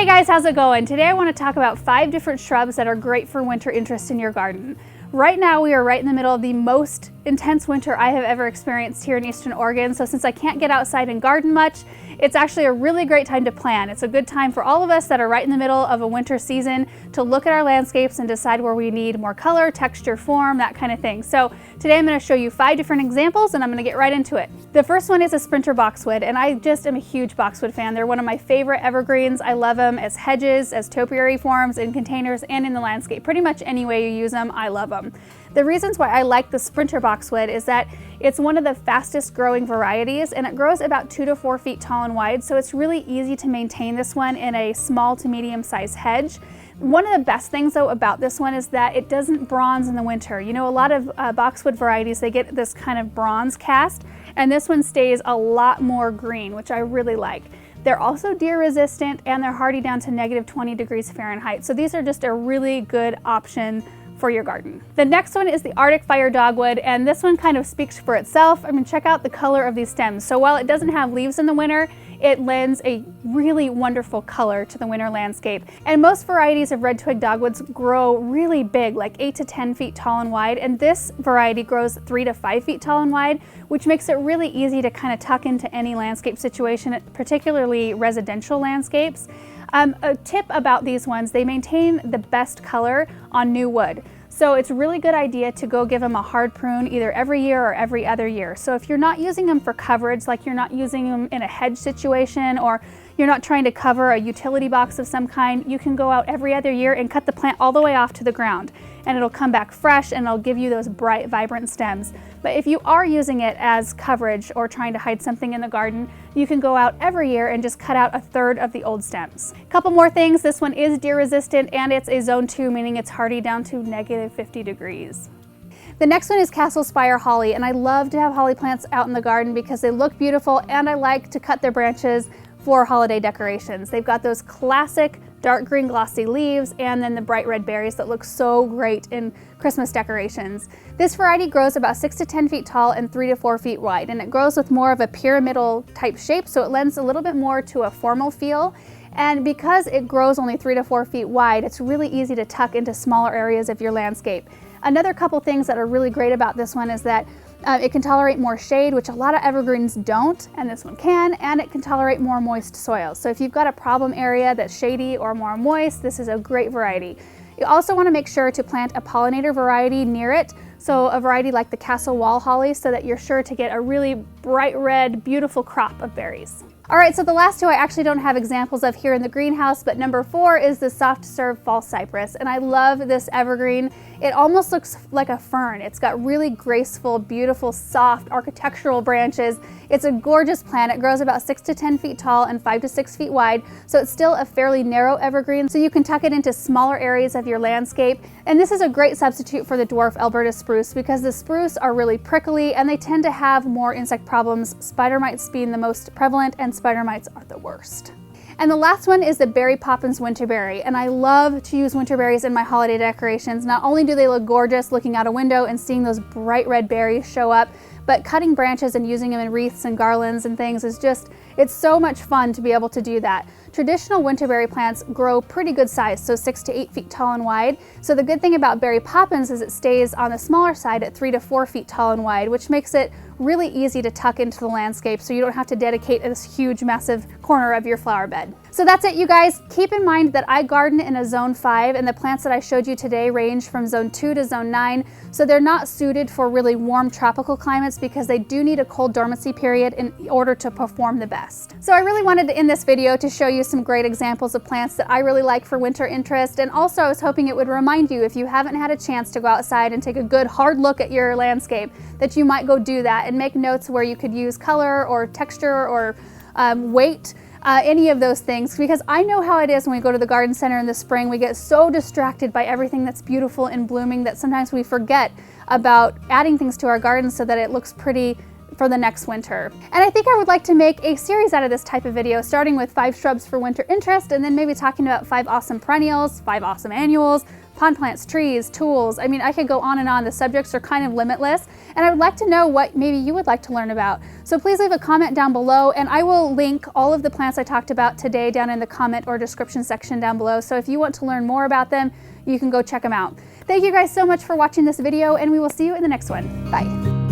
Hey guys, how's it going? Today I want to talk about 5 different shrubs that are great for winter interest in your garden. Right now we are right in the middle of the most intense winter I have ever experienced here in Eastern Oregon, so since I can't get outside and garden much, it's actually a really great time to plan. It's a good time for all of us that are right in the middle of a winter season to look at our landscapes and decide where we need more color, texture, form, that kind of thing. So today I'm going to show you 5 different examples and I'm going to get right into it. The first one is a sprinter boxwood, and I just am a huge boxwood fan. They're one of my favorite evergreens. I love them as hedges, as topiary forms, in containers, and in the landscape. Pretty much any way you use them, I love them. The reasons why I like the sprinter boxwood is that it's one of the fastest growing varieties, and it grows about 2 to 4 feet tall and wide, so it's really easy to maintain this one in a small to medium sized hedge. One of the best things though about this one is that it doesn't bronze in the winter. You know, a lot of boxwood varieties, they get this kind of bronze cast, and this one stays a lot more green, which I really like. They're also deer resistant and they're hardy down to -20 degrees Fahrenheit. So these are just a really good option for your garden. The next one is the Arctic Fire Dogwood, and this one kind of speaks for itself. I mean, check out the color of these stems. So while it doesn't have leaves in the winter, it lends a really wonderful color to the winter landscape. And most varieties of red twig dogwoods grow really big, like 8 to 10 feet tall and wide, and this variety grows 3 to 5 feet tall and wide, which makes it really easy to kind of tuck into any landscape situation, particularly residential landscapes. A tip about these ones, they maintain the best color on new wood. So it's a really good idea to go give them a hard prune either every year or every other year. So if you're not using them for coverage, like you're not using them in a hedge situation, or you're not trying to cover a utility box of some kind, you can go out every other year and cut the plant all the way off to the ground, and it'll come back fresh and it'll give you those bright, vibrant stems. But if you are using it as coverage or trying to hide something in the garden, you can go out every year and just cut out 1/3 of the old stems. A couple more things, this one is deer resistant and it's a zone 2, meaning it's hardy down to -50 degrees. The next one is Castle Spire Holly, and I love to have holly plants out in the garden because they look beautiful and I like to cut their branches for holiday decorations. They've got those classic dark green glossy leaves and then the bright red berries that look so great in Christmas decorations. This variety grows about 6 to 10 feet tall and 3 to 4 feet wide, and it grows with more of a pyramidal type shape, so it lends a little bit more to a formal feel. And because it grows only 3 to 4 feet wide, it's really easy to tuck into smaller areas of your landscape. Another couple things that are really great about this one is that it can tolerate more shade, which a lot of evergreens don't, and this one can, and it can tolerate more moist soil. So if you've got a problem area that's shady or more moist, this is a great variety. You also want to make sure to plant a pollinator variety near it, so a variety like the Castle Wall Holly, so that you're sure to get a really bright red, beautiful crop of berries. All right, so the last 2 I actually don't have examples of here in the greenhouse, but number 4 is the Softserve Fall Cypress, and I love this evergreen. It almost looks like a fern. It's got really graceful, beautiful, soft architectural branches. It's a gorgeous plant. It grows about 6 to 10 feet tall and 5 to 6 feet wide, so it's still a fairly narrow evergreen, so you can tuck it into smaller areas of your landscape. And this is a great substitute for the dwarf Alberta spruce because the spruce are really prickly and they tend to have more insect problems, spider mites being the most prevalent, and spider mites are the worst. And the last one is the berry Poppins winterberry, and I love to use winterberries in my holiday decorations. Not only do they look gorgeous looking out a window and seeing those bright red berries show up, but cutting branches and using them in wreaths and garlands and things is just, it's so much fun to be able to do that. Traditional winterberry plants grow pretty good size, so 6 to 8 feet tall and wide. So the good thing about berry Poppins is it stays on the smaller side at 3 to 4 feet tall and wide, which makes it really easy to tuck into the landscape so you don't have to dedicate this huge, massive corner of your flower bed. So that's it, you guys. Keep in mind that I garden in a zone 5, and the plants that I showed you today range from zone 2 to zone 9, so they're not suited for really warm tropical climates because they do need a cold dormancy period in order to perform the best. So I really wanted to end this video to show you some great examples of plants that I really like for winter interest, and also I was hoping it would remind you, if you haven't had a chance to go outside and take a good hard look at your landscape, that you might go do that and make notes where you could use color or texture or weight, any of those things, because I know how it is when we go to the garden center in the spring. We get so distracted by everything that's beautiful and blooming that sometimes we forget about adding things to our garden so that it looks pretty for the next winter. And I think I would like to make a series out of this type of video, starting with 5 shrubs for winter interest, and then maybe talking about 5 awesome perennials, 5 awesome annuals, pond plants, trees, tools. I mean, I could go on and on. The subjects are kind of limitless, and I would like to know what maybe you would like to learn about. So please leave a comment down below, and I will link all of the plants I talked about today down in the comment or description section down below. So if you want to learn more about them, you can go check them out. Thank you guys so much for watching this video, and we will see you in the next one. Bye.